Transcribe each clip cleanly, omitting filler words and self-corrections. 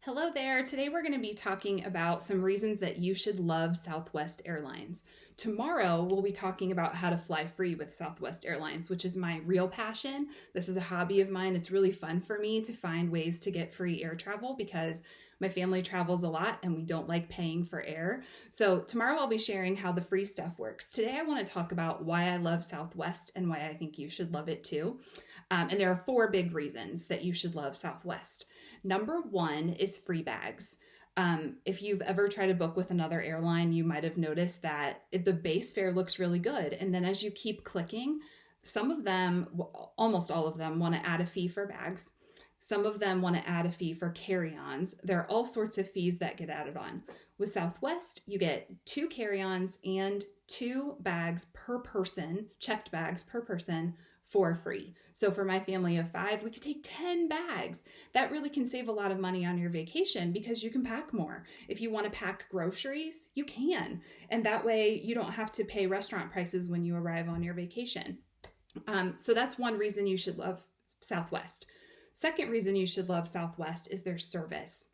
Hello there. Today we're going to be talking about some reasons that you should love Southwest Airlines. Tomorrow we'll be talking about how to fly free with Southwest Airlines, which is my real passion. This is a hobby of mine. It's really fun for me to find ways to get free air travel because my family travels a lot and we don't like paying for air. So tomorrow I'll be sharing how the free stuff works. Today I want to talk about why I love Southwest and why I think you should love it too. And there are four big reasons that you should love Southwest. Number one is free bags. If you've ever tried to book with another airline, you might have noticed that the base fare looks really good. And then as you keep clicking, some of them, almost all of them, want to add a fee for bags. Some of them want to add a fee for carry-ons. There are all sorts of fees that get added on. With Southwest, you get 2 carry-ons and 2 bags per person, checked bags per person, for free. So for my family of 5, we could take 10 bags. That really can save a lot of money on your vacation because you can pack more. If you want to pack groceries, you can. And that way you don't have to pay restaurant prices when you arrive on your vacation. So that's one reason you should love Southwest. Second reason you should love Southwest is their service.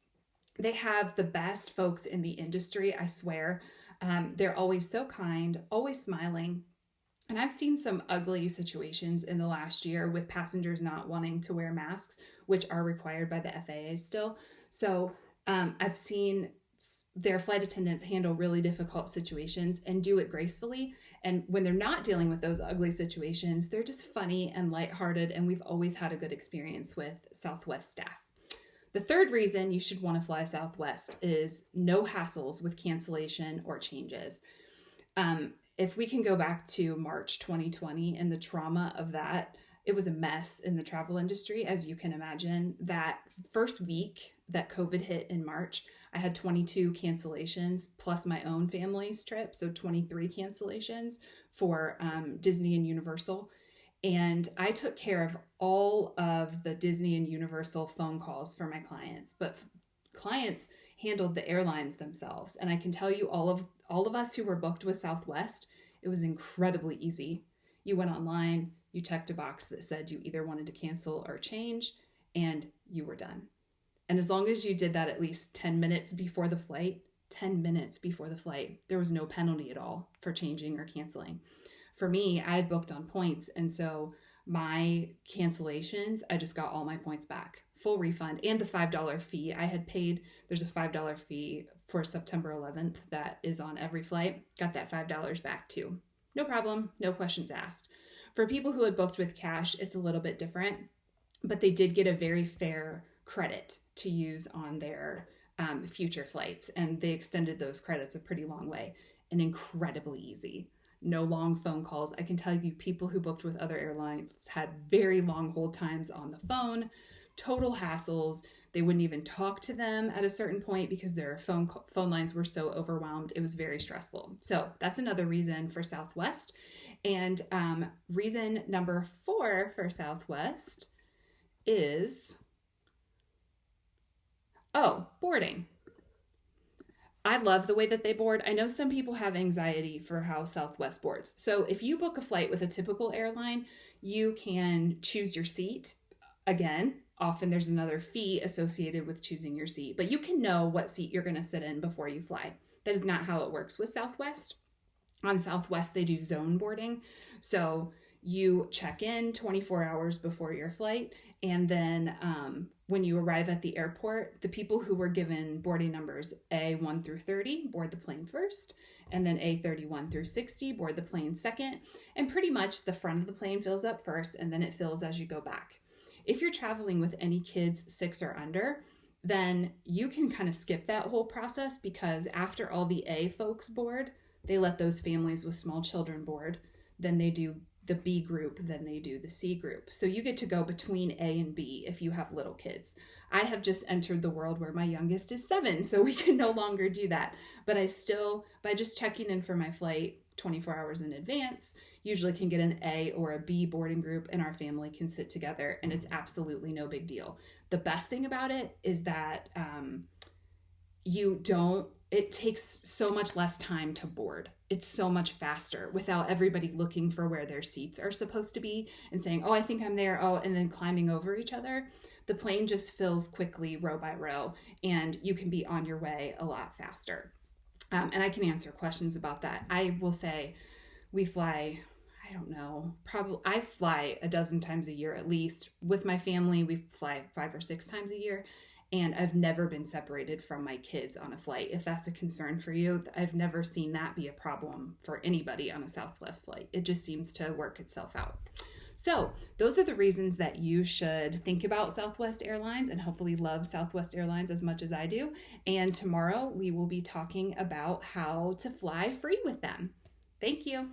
They have the best folks in the industry, I swear. They're always so kind, always smiling. And I've seen some ugly situations in the last year with passengers not wanting to wear masks, which are required by the FAA still. So I've seen their flight attendants handle really difficult situations and do it gracefully. And when they're not dealing with those ugly situations, they're just funny and lighthearted. And we've always had a good experience with Southwest staff. The third reason you should want to fly Southwest is no hassles with cancellation or changes. If we can go back to March 2020 and the trauma of that, it was a mess in the travel industry, as you can imagine. That first week that COVID hit in March, I had 22 cancellations plus my own family's trip, so 23 cancellations for Disney and Universal. And I took care of all of the Disney and Universal phone calls for my clients, but clients handled the airlines themselves. And I can tell you, all of us who were booked with Southwest, it was incredibly easy. You went online, you checked a box that said you either wanted to cancel or change, and you were done. And as long as you did that at least 10 minutes before the flight, there was no penalty at all for changing or canceling. For me, I had booked on points, and so my cancellations, I just got all my points back, full refund, and the $5 fee I had paid. There's a $5 fee for September 11th that is on every flight. Got that $5 back too. No problem, no questions asked. For people who had booked with cash, it's a little bit different, but they did get a very fair credit to use on their future flights, and they extended those credits a pretty long way and incredibly easy. No long phone calls. I can tell you people who booked with other airlines had very long hold times on the phone, total hassles. They wouldn't even talk to them at a certain point because their phone lines were so overwhelmed. It was very stressful. So that's another reason for Southwest. And reason number 4 for Southwest is, boarding. I love the way that they board. I know some people have anxiety for how Southwest boards. So if you book a flight with a typical airline, you can choose your seat. Again, often there's another fee associated with choosing your seat, but you can know what seat you're going to sit in before you fly. That is not how it works with Southwest. On Southwest, they do zone boarding. So you check in 24 hours before your flight, and then when you arrive at the airport, the people who were given boarding numbers A1 through 30 board the plane first, and then A31 through 60 board the plane second, and pretty much the front of the plane fills up first, and then it fills as you go back. If you're traveling with any kids 6 or under, then you can kind of skip that whole process because after all the A folks board, they let those families with small children board. Then they do the B group, then they do the C group. So you get to go between A and B if you have little kids. I have just entered the world where my youngest is 7, so we can no longer do that. But I still, by just checking in for my flight 24 hours in advance, usually can get an A or a B boarding group and our family can sit together, and it's absolutely no big deal. The best thing about it is that it takes so much less time to board. It's so much faster without everybody looking for where their seats are supposed to be and saying, oh, I think I'm there. Oh, and then climbing over each other. the plane just fills quickly row by row, and you can be on your way a lot faster. And I can answer questions about that. I will say we fly, I don't know, probably I fly a dozen times a year at least. With my family, we fly 5 or 6 times a year. And I've never been separated from my kids on a flight. If that's a concern for you, I've never seen that be a problem for anybody on a Southwest flight. It just seems to work itself out. So those are the reasons that you should think about Southwest Airlines and hopefully love Southwest Airlines as much as I do. And tomorrow we will be talking about how to fly free with them. Thank you.